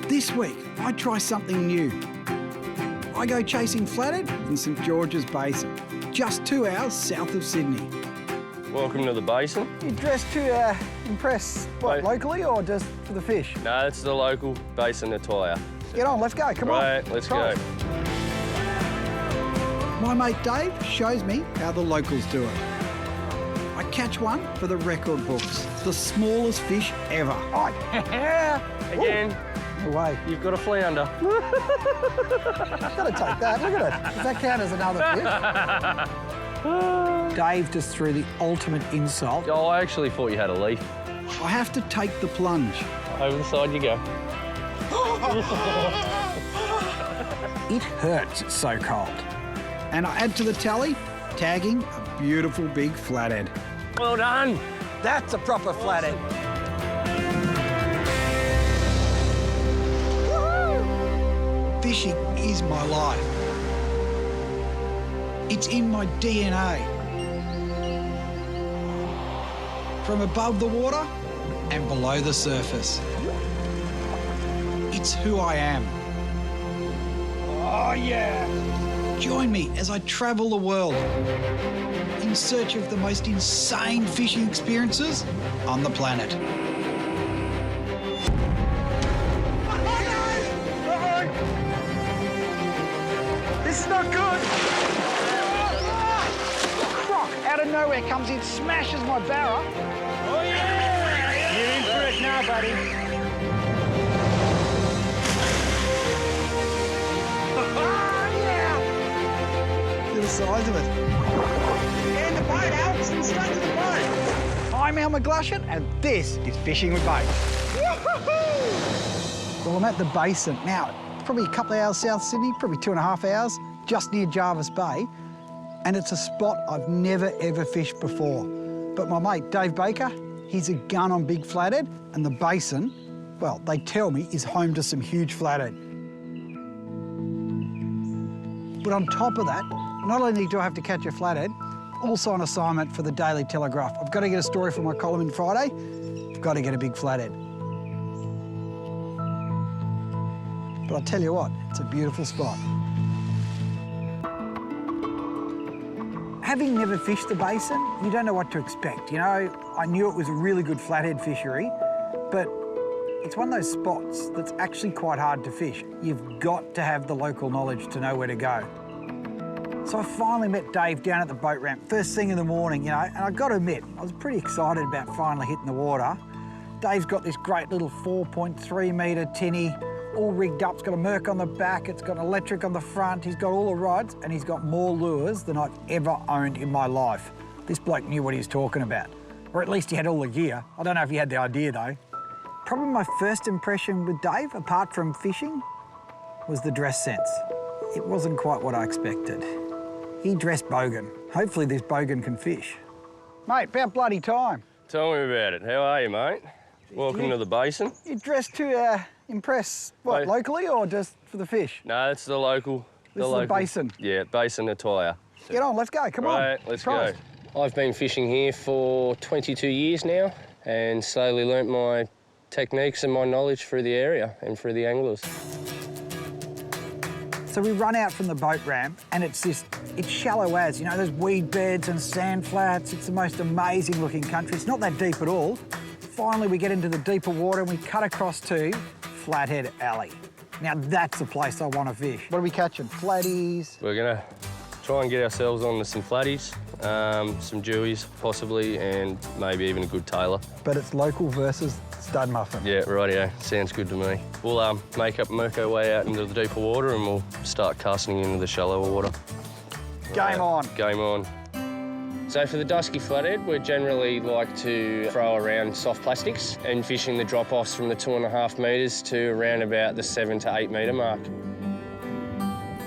This week, I try something new. I go chasing flathead in St Georges Basin, just 2 hours south of Sydney. Welcome to the basin. You dressed to impress, locally or just for the fish? No, it's the local basin attire. Get on, let's go, come on. Right, let's go. My mate Dave shows me how the locals do it. I catch one for the record books, the smallest fish ever. Oh, Again. No way. You've got a flounder. Gotta take that, look at it. Does that count as another fish? Dave just threw the ultimate insult. Oh, I actually thought you had a leaf. I have to take the plunge. Over the side you go. It hurts, it's so cold. And I add to the tally, tagging a beautiful big flathead. Well done. That's a proper flathead. Fishing is my life. It's in my DNA. From above the water and below the surface. It's who I am. Oh, yeah. Join me as I travel the world in search of the most insane fishing experiences on the planet. This is not good. Croc out of nowhere comes in, smashes my barra. Oh, yeah! You're in for it now, buddy. The size of it. And the boat, Alex, and straight to the boat. I'm McGlashan, and this is Fishing with Bait. Well, I'm at the basin now. Probably a couple of hours south Sydney, probably 2.5 hours, just near Jervis Bay, and it's a spot I've never ever fished before. But my mate Dave Baker, he's a gun on big flathead, and the basin, well, they tell me, is home to some huge flathead. But on top of that, not only do I have to catch a flathead, also on assignment for the Daily Telegraph. I've got to get a story for my column in Friday. I've got to get a big flathead. But I'll tell you what, it's a beautiful spot. Having never fished the basin, you don't know what to expect. You know, I knew it was a really good flathead fishery, but it's one of those spots that's actually quite hard to fish. You've got to have the local knowledge to know where to go. So I finally met Dave down at the boat ramp, first thing in the morning, you know, and I've got to admit, I was pretty excited about finally hitting the water. Dave's got this great little 4.3 metre tinny, all rigged up. It's got a Merc on the back, it's got an electric on the front, he's got all the rods, and he's got more lures than I've ever owned in my life. This bloke knew what he was talking about, or at least he had all the gear. I don't know if he had the idea, though. Probably my first impression with Dave, apart from fishing, was the dress sense. It wasn't quite what I expected. He dressed bogan. Hopefully this bogan can fish. Mate, about bloody time. Tell me about it. How are you, mate? Welcome to the basin. You dressed to impress, what, locally or just for the fish? No, it's the local. This is the basin? Yeah, basin attire. Get on, let's go, come on. Right, let's go. I've been fishing here for 22 years now and slowly learnt my techniques and my knowledge through the area and through the anglers. So we run out from the boat ramp and it's shallow as, you know, there's weed beds and sand flats. It's the most amazing looking country. It's not that deep at all. Finally, we get into the deeper water and we cut across to Flathead Alley. Now that's the place I want to fish. What are we catching? Flatties? We're gonna try and get ourselves on some flatties, some dewies possibly, and maybe even a good tailor. But it's local versus stud muffin. Yeah, rightio. Sounds good to me. We'll make our way out into the deeper water and we'll start casting into the shallower water. Game on. Game on. So for the dusky flathead, we generally like to throw around soft plastics and fishing the drop-offs from the 2.5 metres to around about the 7 to 8 metre mark.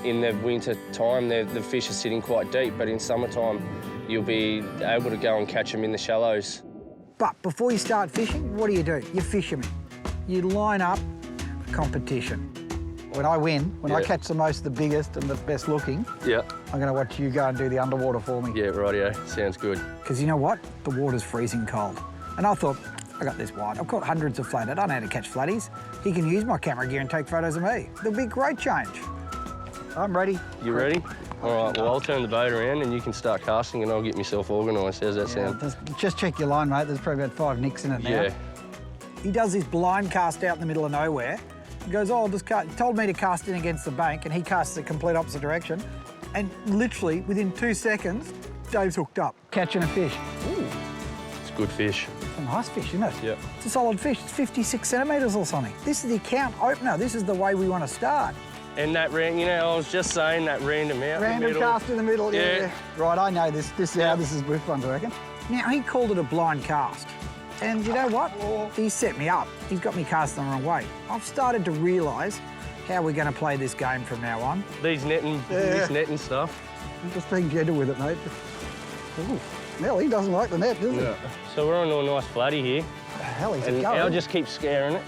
In the winter time, the fish are sitting quite deep, but in summertime, you'll be able to go and catch them in the shallows. But before you start fishing, what do? You're fishermen. You line up for competition. When I win, when I catch the most, the biggest and the best looking, I'm going to watch you go and do the underwater for me. Yeah, rightio. Sounds good. Because you know what? The water's freezing cold. And I thought, I got this wide. I've caught hundreds of flathead. I know how to catch flatties. He can use my camera gear and take photos of me. There'll be a great change. I'm ready. You ready? All right, well, I'll turn the boat around and you can start casting and I'll get myself organised. How's that sound? Just check your line, mate. There's probably about 5 nicks in it now. Yeah. He does this blind cast out in the middle of nowhere. He goes, oh, he told me to cast in against the bank, and he casts the complete opposite direction. And literally, within 2 seconds, Dave's hooked up, catching a fish. Ooh, it's a good fish. It's a nice fish, isn't it? Yep. It's a solid fish. It's 56 centimetres or something. This is the account opener. This is the way we want to start. And that you know, I was just saying that random out Random in the middle. cast in the middle, yeah. Right, I know this. This is how this is with ones, I reckon. Now, he called it a blind cast. And you know what? He set me up. He's got me casting the wrong way. I've started to realise how we're going to play this game from now on. This netting stuff. I'm just being gentle with it, mate. Ooh, Mel, he doesn't like the net, does he? Yeah. So we're on to a nice flatty here. Hell, he's and a goer. Al just keeps scaring it.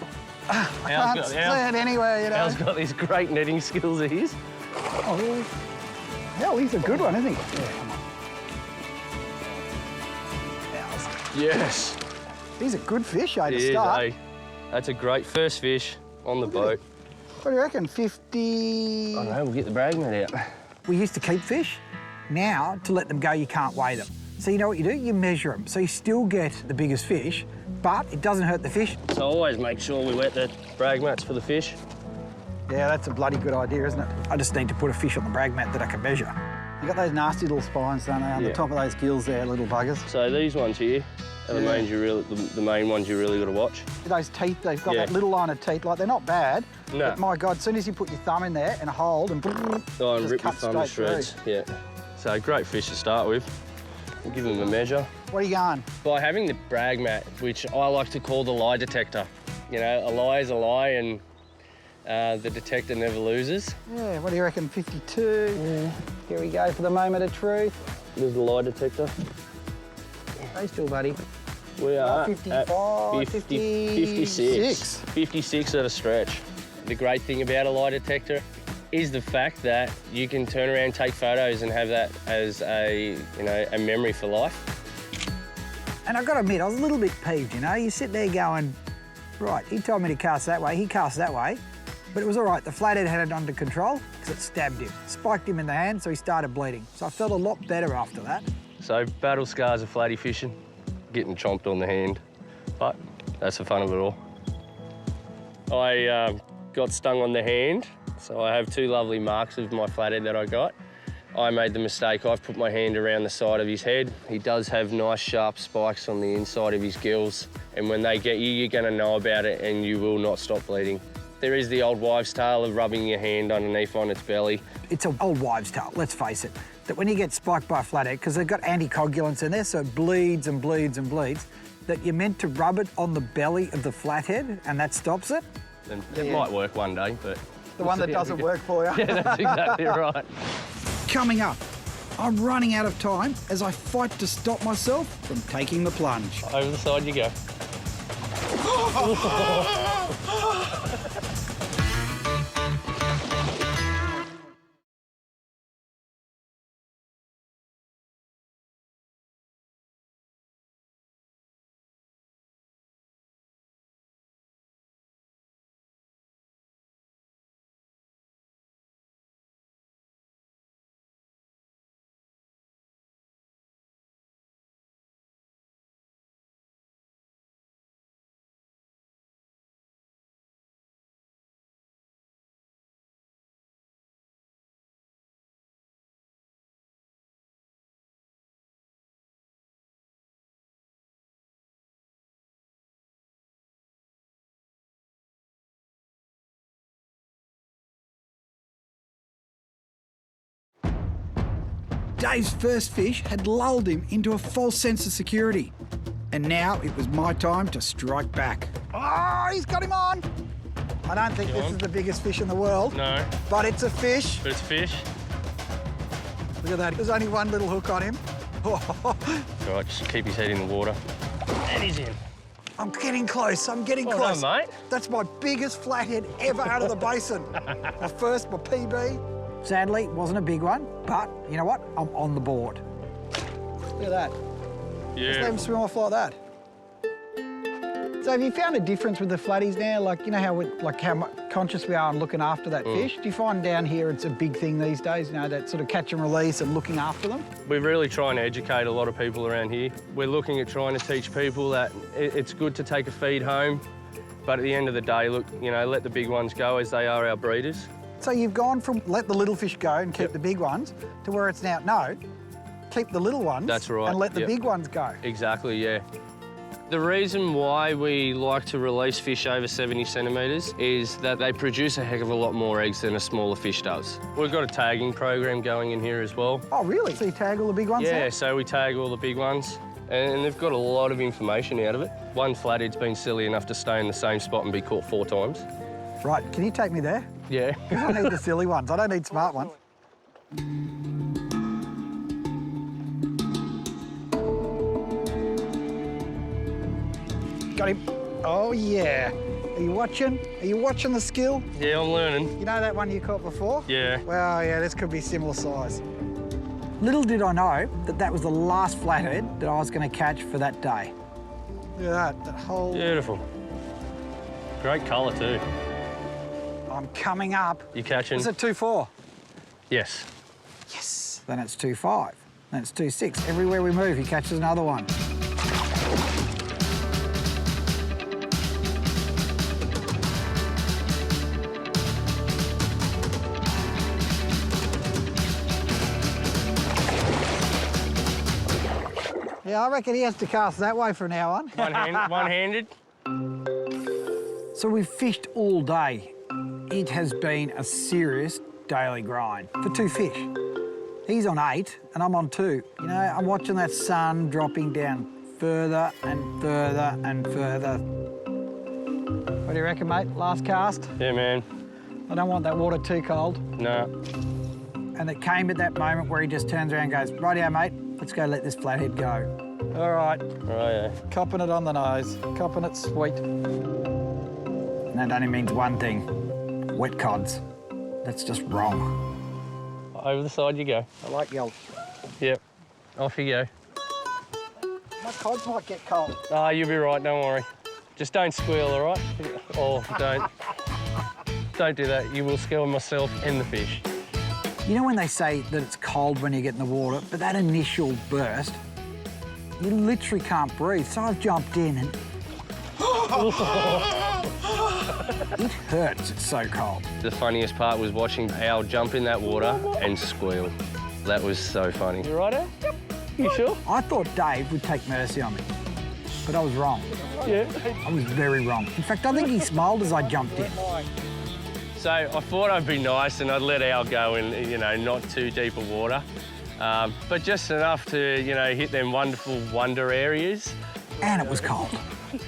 I can't see it anywhere, you know. Al's got these great netting skills of his. Oh, hell, he's a good one, isn't he? Yeah, come on. Yes. He's a good fish, eh, to start. Is, eh? That's a great first fish on the boat. What do you reckon, 50? I know, we'll get the brag net out. We used to keep fish. Now, to let them go, you can't weigh them. So you know what you do? You measure them. So you still get the biggest fish, but it doesn't hurt the fish. So always make sure we wet the brag mats for the fish. Yeah, that's a bloody good idea, isn't it? I just need to put a fish on the brag mat that I can measure. You got those nasty little spines, don't they, on the top of those gills there, little buggers. So these ones here are the main ones you really got to watch. Those teeth, they've got that little line of teeth. Like, they're not bad, but my God, as soon as you put your thumb in there and hold and and rip your thumb to shreds. Yeah. So great fish to start with. We'll give them a measure. What are you going? By having the brag mat, which I like to call the lie detector. You know, a lie is a lie, and the detector never loses. Yeah, what do you reckon, 52? Yeah. Here we go for the moment of truth. There's the lie detector. Stay still, buddy. We are 55, 56. 56 at a stretch. The great thing about a lie detector is the fact that you can turn around and take photos and have that as a memory for life. And I've got to admit, I was a little bit peeved, you know. You sit there going, right, he told me to cast that way, he cast that way, but it was all right. The flathead had it under control because it stabbed him, spiked him in the hand, so he started bleeding. So I felt a lot better after that. So battle scars of flatty fishing, getting chomped on the hand, but that's the fun of it all. I got stung on the hand, so I have 2 lovely marks of my flathead that I got. I made the mistake, I've put my hand around the side of his head. He does have nice sharp spikes on the inside of his gills, and when they get you, you're gonna know about it and you will not stop bleeding. There is the old wives' tale of rubbing your hand underneath on its belly. It's an old wives' tale, let's face it, that when you get spiked by a flathead, because they've got anticoagulants in there, so it bleeds and bleeds and bleeds, that you're meant to rub it on the belly of the flathead and that stops it. And it might work one day, but... The one that doesn't work for you. Yeah, that's exactly right. Coming up, I'm running out of time as I fight to stop myself from taking the plunge. Over the side you go. Dave's first fish had lulled him into a false sense of security. And now it was my time to strike back. Oh, he's got him on! I don't think this is the biggest fish in the world. No. But it's a fish. But it's a fish. Look at that. There's only one little hook on him. All right, just keep his head in the water. And he's in. I'm getting close. I'm getting close. Well done, mate. That's my biggest flathead ever out of the basin. My first, my PB. Sadly, it wasn't a big one, but you know what? I'm on the board. Look at that. Yeah. Just let him swim off like that. So have you found a difference with the flatties now? Like, you know how conscious we are on looking after that fish? Do you find down here it's a big thing these days, you know, that sort of catch and release and looking after them? We're really trying to educate a lot of people around here. We're looking at trying to teach people that it's good to take a feed home, but at the end of the day, look, you know, let the big ones go as they are our breeders. So you've gone from let the little fish go and keep the big ones to where it's now, no, keep the little ones. That's right. And let the big ones go. Exactly, yeah. The reason why we like to release fish over 70 centimetres is that they produce a heck of a lot more eggs than a smaller fish does. We've got a tagging program going in here as well. Oh, really? So you tag all the big ones Yeah, now? so we tag all the big ones, and they've got a lot of information out of it. One flathead's been silly enough to stay in the same spot and be caught 4 times. Right, can you take me there? Yeah. Because I need the silly ones. I don't need smart ones. Got him. Oh, yeah. Are you watching? Are you watching the skill? Yeah, I'm learning. You know that one you caught before? Yeah. Well, yeah, this could be similar size. Little did I know that that was the last flathead that I was going to catch for that day. Look at that whole... Beautiful. Great colour too. I'm coming up. You catching? Is it 2.4? Yes. Yes. Then it's 2.5. Then it's 2.6. Everywhere we move, he catches another one. Yeah, I reckon he has to cast that way from now on. One-handed? So we've fished all day. It has been a serious daily grind for 2 fish. He's on 8 and I'm on 2. You know, I'm watching that sun dropping down further and further and further. What do you reckon, mate? Last cast? Yeah, man. I don't want that water too cold. No. And it came at that moment where he just turns around and goes, rightio, mate, let's go let this flathead go. All right. Righto. Copping it on the nose, copping it sweet. And that only means one thing, wet cods. That's just wrong. Over the side you go. I like yelp. Yep. Off you go. My cods might get cold. Ah, you'll be right, don't worry. Just don't squeal, all right? Or don't. Don't do that. You will scare myself and the fish. You know when they say that it's cold when you get in the water, but that initial burst, you literally can't breathe. So I've jumped in and... It hurts, it's so cold. The funniest part was watching Al jump in that water and squeal. That was so funny. You right, Al? Yep. You sure? I thought Dave would take mercy on me, but I was wrong. Yeah. I was very wrong. In fact, I think he smiled as I jumped in. So I thought I'd be nice and I'd let Al go in, you know, not too deep of water, but just enough to, you know, hit them wonderful wonder areas. And it was cold.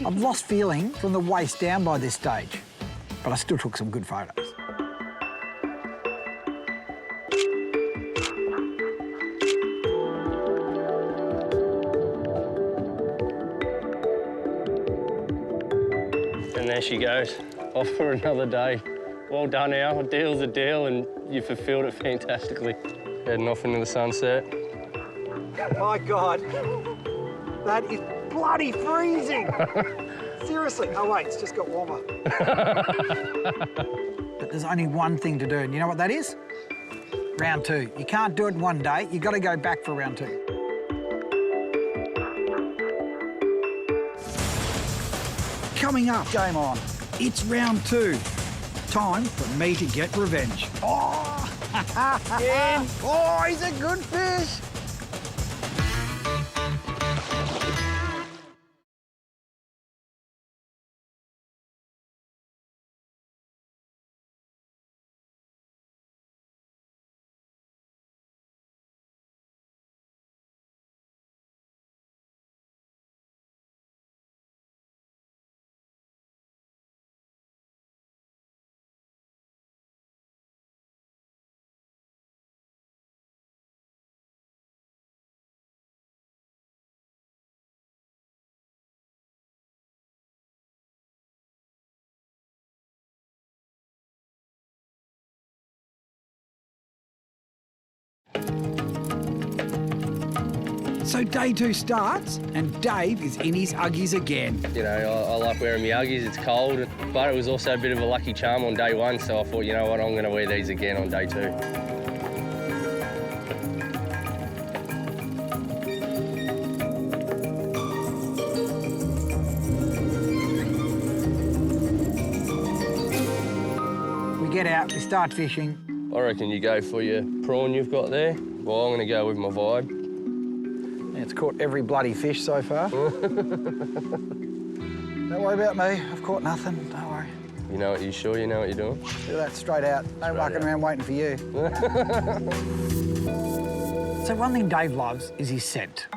I've lost feeling from the waist down by this stage, but I still took some good photos. And there she goes, off for another day. Well done, Al. A deal's a deal, and you fulfilled it fantastically. Heading off into the sunset. My God, that is bloody freezing. Seriously. Oh, wait, it's just got warmer. But there's only one thing to do, and you know what that is? Round 2. You can't do it in one day. You've got to go back for round 2. Coming up, game on. It's round 2. Time for me to get revenge. Oh! Oh, he's a good fish. So day 2 starts, and Dave is in his Uggies again. You know, I like wearing my Uggies, it's cold, but it was also a bit of a lucky charm on day 1, so I thought, you know what, I'm going to wear these again on day 2. We get out, we start fishing. I reckon you go for your prawn you've got there. Well, I'm going to go with my vibe. Yeah, it's caught every bloody fish so far. Don't worry about me, I've caught nothing, don't worry. You know what, you sure you know what you're doing? Do that straight out, no mucking around waiting for you. So one thing Dave loves is his scent.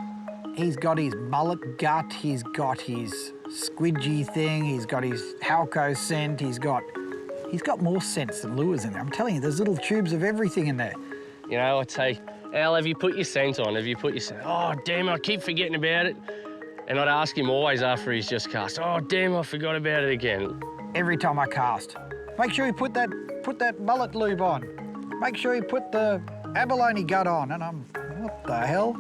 He's got his mullet gut, he's got his squidgy thing, he's got his halco scent, he's got more scents than lures in there. I'm telling you, there's little tubes of everything in there. You know, I'd say, Al, have you put your scent on? Have you put your scent? Oh, damn, I keep forgetting about it. And I'd ask him always after he's just cast, oh, damn, I forgot about it again. Every time I cast, make sure you put that mullet lube on. Make sure you put the abalone gut on. And I'm, what the hell?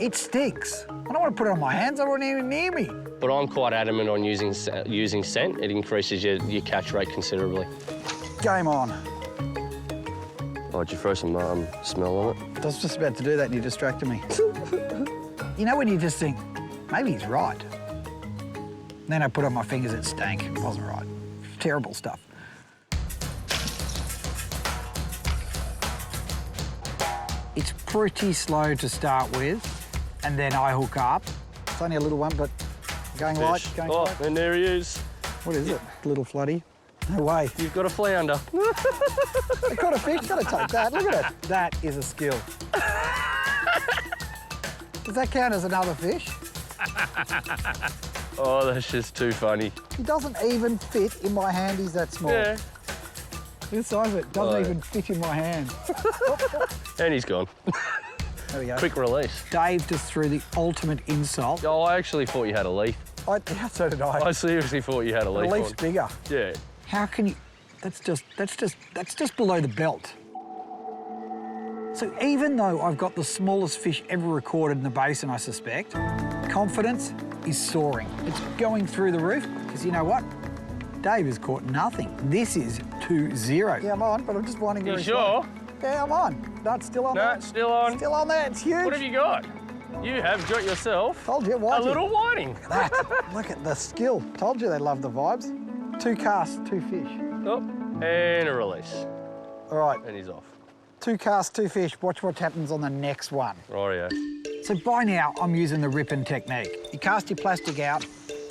It sticks. I don't want to put it on my hands, I don't want it even near me. But I'm quite adamant on using scent. It increases your catch rate considerably. Game on. Oh, did you throw some smell on it? I was just about to do that and you distracted me. You know when you just think, maybe he's right. And then I put on my fingers, it stank. It wasn't right. Terrible stuff. It's pretty slow to start with, and then I hook up. It's only a little one, but going light, going oh, light. And there he is. What is it? Little Flatty? No way. You've got a flounder. I caught a fish, gotta take that. Look at it. That is a skill. Does that count as another fish? Oh, that's just too funny. He doesn't even fit in my hand, he's that small. Yeah. This size of it doesn't even fit in my hand. And he's gone. There we go. Quick release. Dave just threw the ultimate insult. Oh, I actually thought you had a leaf. Yeah, so did I. I seriously thought you had a leaf. The leaf's on. bigger. Yeah. How can you? That's just below the belt. So even though I've got the smallest fish ever recorded in the basin, I suspect, confidence is soaring. It's going through the roof, because you know what? Dave has caught nothing. This is 2-0. Yeah, I'm on, but I'm just winding very slow. You sure? Yeah, I'm on. No, it's still on No, there. it's still on. Still on there, it's huge. What have you got? You have got yourself Told you, a watch little whiting. Look at that. Look at the skill. Told you they love the vibes. 2 casts, 2 fish. Oh, and a release. All right, And he's off. 2 casts, 2 fish. Watch what happens on the next one. Rightio. So by now, I'm using the ripping technique. You cast your plastic out,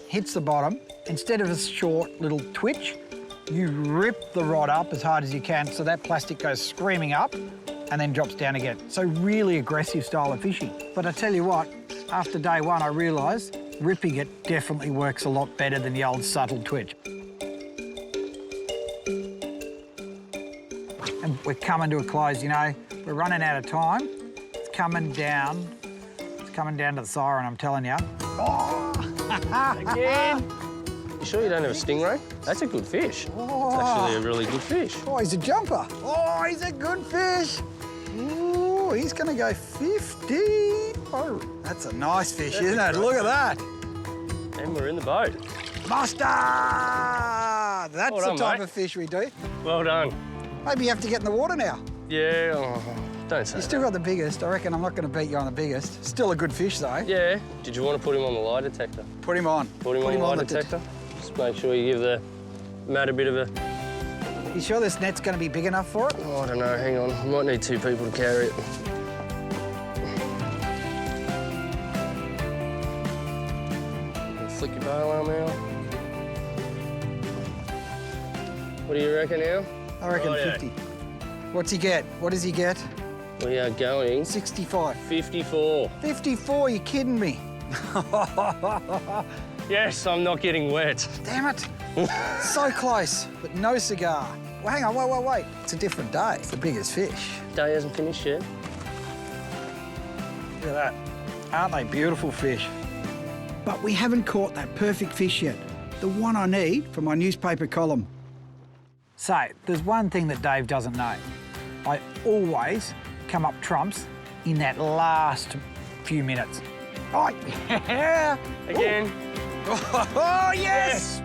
hits the bottom. Instead of a short little twitch, you rip the rod up as hard as you can so that plastic goes screaming up and then drops down again. So really aggressive style of fishing. But I tell you what, after day 1, I realised ripping it definitely works a lot better than the old subtle twitch. And we're coming to a close, you know. We're running out of time. It's coming down. It's coming down to the siren, I'm telling you. Oh! Again. You sure you don't have a stingray? That's a good fish. Oh. It's actually a really good fish. Oh, he's a jumper. Oh, he's a good fish. Ooh, he's gonna go 50. Oh, that's a nice fish, isn't it? Look at that. And we're in the boat. Mustard! That's Well the done, type mate. of fish we do. Well done. Maybe you have to get in the water now. Yeah, oh, don't say You that. still got the biggest. I reckon I'm not gonna beat you on the biggest. Still a good fish, though. Yeah. Did you want to put him on the lie detector? Put him on. Put him on the lie detector? Just make sure you give the mat a bit of a... You sure this net's gonna be big enough for it? Oh, I don't know, hang on. We might need 2 people to carry it. Flick your bail arm out. What do you reckon, Al? I reckon Righto. 50. What's he get? What does he get? We are going 65. 54. 54, you kidding me? Yes, I'm not getting wet. Damn it. So close, but no cigar. Well, hang on, wait. It's a different day. It's the biggest fish. Day hasn't finished yet. Look at that. Aren't they beautiful fish? But we haven't caught that perfect fish yet. The one I need for my newspaper column. So, there's one thing that Dave doesn't know. I always come up trumps in that last few minutes. Oh, yeah. Again. Oh, yes.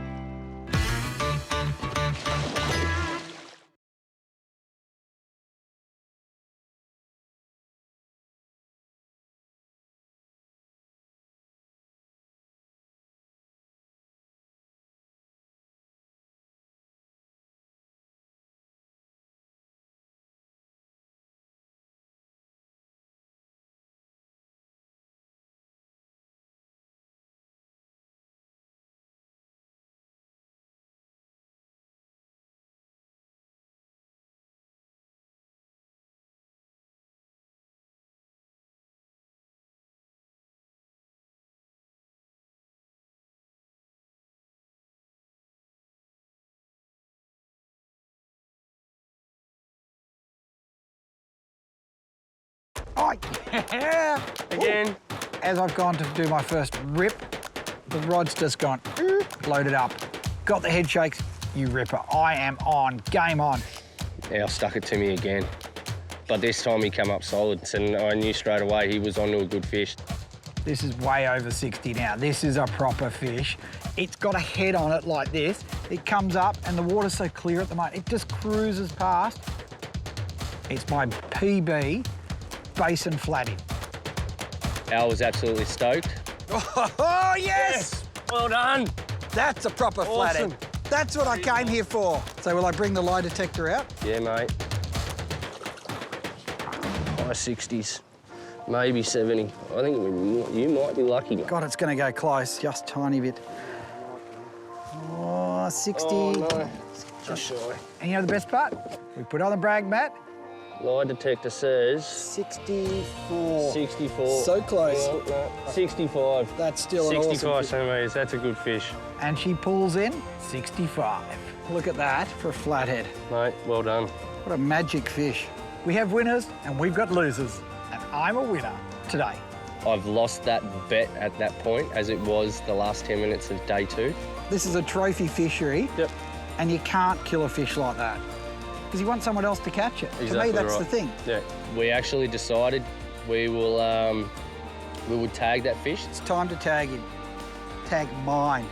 Oh, yeah. Again. As I've gone to do my first rip, the rod's just gone, loaded up. Got the head shakes, you ripper. I am on, game on. Yeah, I stuck it to me again. But this time he came up solid, and I knew straight away he was onto a good fish. This is way over 60 now. This is a proper fish. It's got a head on it like this. It comes up and the water's so clear at the moment, it just cruises past. It's my PB Basin Flatty. Al was absolutely stoked. Oh, yes! Well done. That's a proper Awesome. flathead. That's what I came here for. So will I bring the lie detector out? Yeah, mate. High 60s, maybe 70. I think you might be lucky. God, it's going to go close, just tiny bit. Oh, 60. Oh, no. Just shy. And you know the best part? We put on the brag mat. Lie detector says 64. 64. So close. Well, no, 65. That's still an 65 awesome fish. centimetres. That's a good fish. And she pulls in 65. Look at that for a flathead. Mate, well done. What a magic fish. We have winners and we've got losers. And I'm a winner today. I've lost that bet at that point, as it was the last 10 minutes of day 2. This is a trophy fishery. Yep. And you can't kill a fish like that. Because you want someone else to catch it. Exactly to me, that's right. the thing. Yeah. We actually decided we would tag that fish. It's time to tag him. Tag my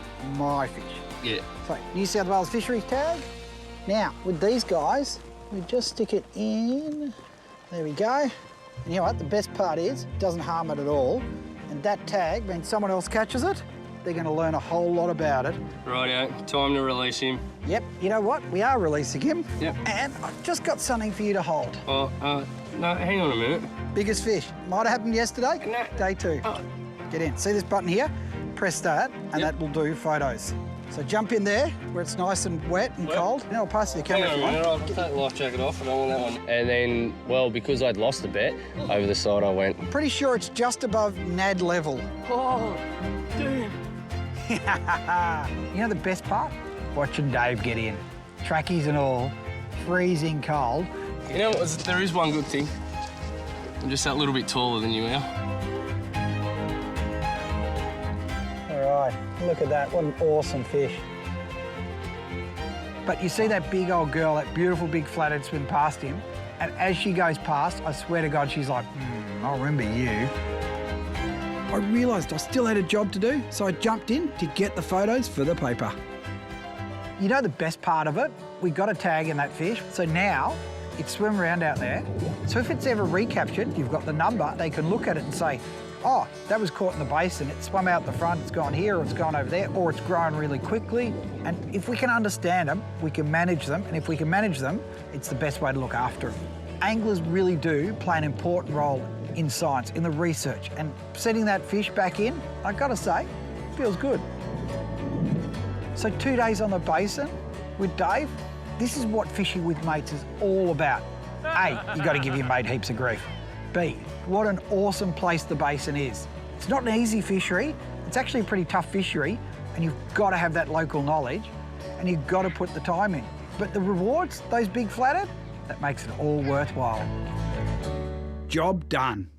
fish. Yeah. So, New South Wales Fisheries tag. Now, with these guys, we just stick it in. There we go. And you know what? The best part is, it doesn't harm it at all. And that tag means someone else catches it, they're going to learn a whole lot about it. Rightio, time to release him. Yep, you know what? We are releasing him. Yep. And I've just got something for you to hold. Oh, no, hang on a minute. Biggest fish. Might have happened yesterday. No. Day 2. Oh. Get in. See this button here? Press that, and Yep. that will do photos. So jump in there, where it's nice and wet and cold. And I'll pass you the camera if Hang you on a minute, want. I'll take the life jacket off. I don't want that one. And then, well, because I'd lost the bet, over the side I went. Pretty sure it's just above NAD level. Oh, damn. You know the best part? Watching Dave get in. Trackies and all, freezing cold. You know, there is one good thing. I'm just that little bit taller than you, Al. All right, look at that, what an awesome fish. But you see that big old girl, that beautiful big flathead swim past him, and as she goes past, I swear to God, she's like, I remember you. I realised I still had a job to do, so I jumped in to get the photos for the paper. You know the best part of it? We got a tag in that fish, so now it's swim around out there. So if it's ever recaptured, you've got the number, they can look at it and say, oh, that was caught in the basin, it swam out the front, it's gone here, or it's gone over there, or it's grown really quickly. And if we can understand them, we can manage them, and if we can manage them, it's the best way to look after them. Anglers really do play an important role in science, in the research, and setting that fish back in, I gotta say, feels good. So 2 days on the basin with Dave, this is what fishing with mates is all about. A, you gotta give your mate heaps of grief. B, what an awesome place the basin is. It's not an easy fishery, it's actually a pretty tough fishery, and you've gotta have that local knowledge, and you've gotta put the time in. But the rewards, those big flathead, that makes it all worthwhile. Job done.